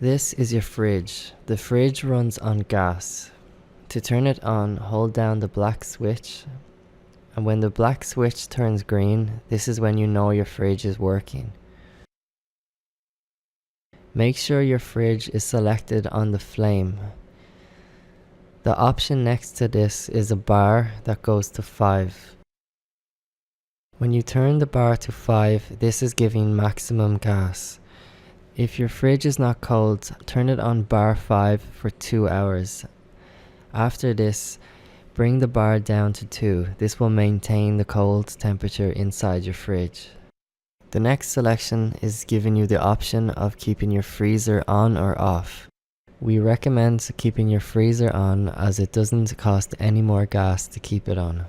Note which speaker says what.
Speaker 1: This is your fridge. The fridge runs on gas. To turn it on, hold down the black switch, and when the black switch turns green, this is when you know your fridge is working. Make sure your fridge is selected on the flame. The option next to this is a bar that goes to 5. When you turn the bar to 5, this is giving maximum gas. If your fridge is not cold, turn it on bar 5 for 2 hours. After this, bring the bar down to 2. This will maintain the cold temperature inside your fridge. The next selection is giving you the option of keeping your freezer on or off. We recommend keeping your freezer on as it doesn't cost any more gas to keep it on.